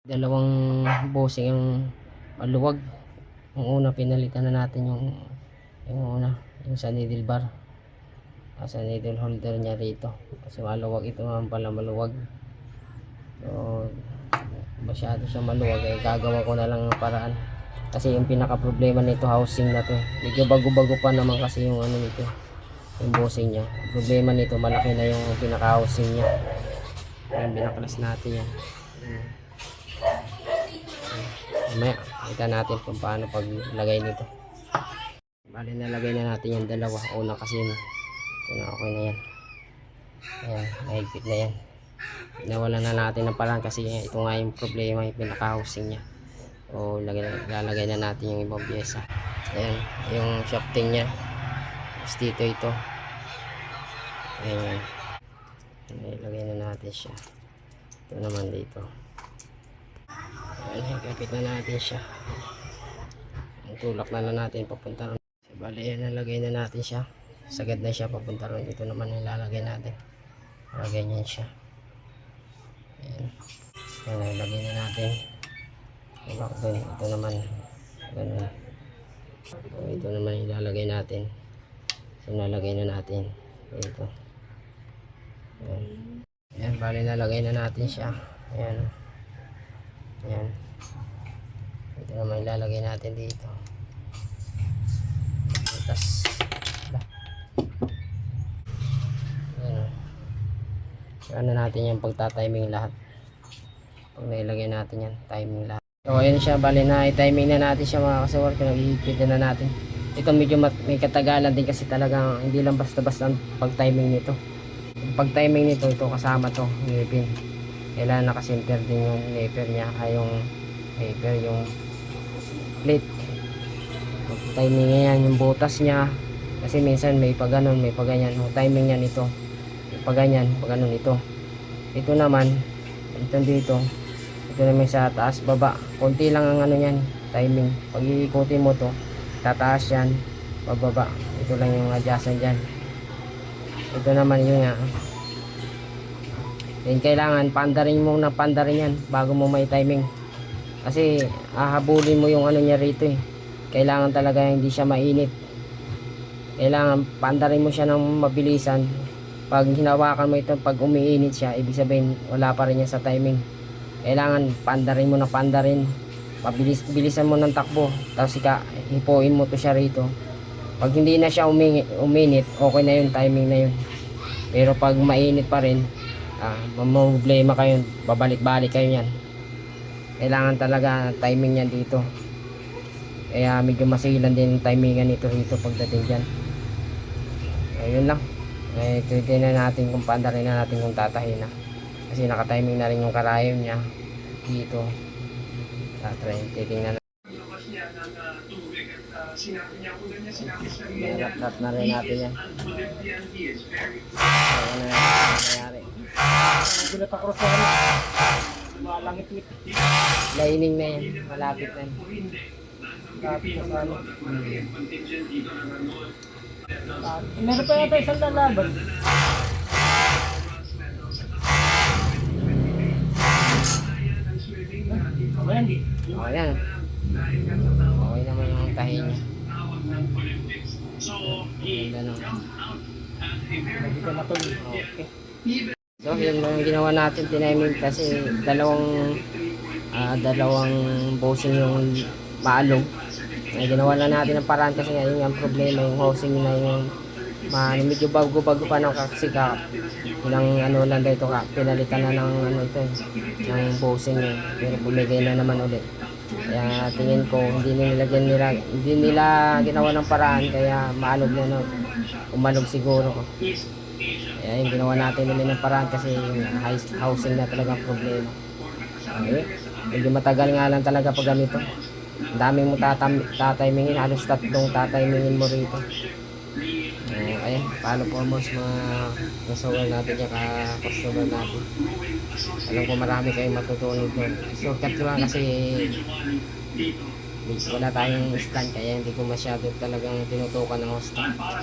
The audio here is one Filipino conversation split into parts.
Dalawang bossing yung maluwag. Yung una pinalitan na natin yung una, yung sa needle bar, sa needle holder niya rito kasi maluwag. Ito naman pala maluwag, so masyado siya maluwag. Gagawa ko na lang ng paraan kasi yung pinaka problema nito housing na to. Medyo bago-bago pa naman kasi yung ano nito, yung bossing niya. Problema nito malaki na yung pinaka housing niya. Ayan, binaklas natin yan. Mamaya kita natin kung paano paglagay nito. Bali nalagay na natin yung dalawa. Una kasi yun, ito na, okay na yan. Ayan, mahigpit na yan. Nawalan na natin ng parang kasi ito nga yung problema, yung pinaka-housing nya. O lalagay na natin yung ibang pyesa. Ayan, yung shafting nya. Tapos dito ito. Ayan, ilagay na natin siya. Ito naman dito. Ayan, kapit na natin siya. Tulak na natin papunta ron. Bali, nalagay na natin siya. Sagad na siya papunta ron. Ito naman yung lalagay natin. Lagay niyan siya. Ayan. Ayan, nalagay na natin. Ito naman. Ganun. Ito naman yung lalagay natin. So, nalagay na natin. Ito. Ayan. Ayan, bali nalagay na natin siya. Ayan. Ayan. Ito naman ilalagay natin dito. Tapos ayan. Ano natin yung pagta-timing lahat. Pag nailagay natin yan, timing lahat. So ayan siya, bali na i-timing na natin siya mga kasuwar. Pinag-iipit na natin. Ito medyo may katagalan din kasi talagang hindi lang basta-basta ang pag-timing nito. Yung pag-timing nito, ito kasama to, ngipin. Kailangan nakasinter din yung nipper niya, ay yung nipper, yung plate. Timing niya yan, yung butas niya. Kasi minsan may pa ganun, may pa ganyan. Yung timing niya nito, pa ganyan, pa ganun ito. Ito naman, ito dito. Ito naman sa taas, baba. Konti lang ang ano niyan, timing. Pag iikutin mo to, tataas yan, bababa. Ito lang yung adjustment dyan. Ito naman yun nga. Then kailangan pandarin mo na pandarin yan bago mo may timing. Kasi hahabulin mo yung ano niya rito eh. Kailangan talaga hindi siya mainit. Kailangan pandarin mo siya ng mabilisan. Pag hinawakan mo ito, pag umiinit siya, ibig sabihin wala pa rin yan sa timing. Kailangan pandarin mo na pandarin. Bilisan mo ng takbo. Tapos hipuin mo to siya rito. Pag hindi na siya uminit, okay na yun, timing na yun. Pero pag mainit pa rin, problema kayo, babalik-balik kayo yan. Kailangan talaga timing yan dito. Kaya medyo masilan din yung timingan nito rito pagdating dyan. Ayun lang. Titignan na natin kung paanda rin na natin kung tatahin na. Kasi nakatiming na rin yung karayom niya dito. Titignan na. Nalap na rin natin yan. Ano na nangyari. Gulat ako sa ano. Malangit-ngit. Lining na yan. Malapit na yan. Malapit na sa ano. Meron pa yata isang lalaban. Ayan. O yan. Okay naman yung tahi niya. Ganda naman. Hindi ka natuloy. Okay. So yun lang yung ginawa natin, tiniming kasi dalawang bossing yung maalog. Ginawa na natin ang paraan kasi nga yun ang problema, yung housing na yung medyo bago-bago pa ng kasi ilang ano lang dito pinalitan na ng ano ito ng bossing niya, pero bumigay na naman ulit. Kaya tingin ko hindi nila ginawa ng paraan, kaya maalog na umalog siguro ko. Kaya yung ginawa natin ulit ng paraan kasi yung housing na talaga problema. Okay. Medyo matagal nga lang talaga pag ganito. Ang dami mo tatimingin, halos tatlong tatimingin mo rito. Ayan, paano po most mga customer natin yung customer natin. Alam ko marami kayong matutunan doon. Shortcut ko lang kasi wala tayong stand, kaya hindi ko masyado talagang tinutukan ng host.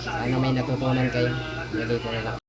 Sana may natutunan kayo. Ganito na lang.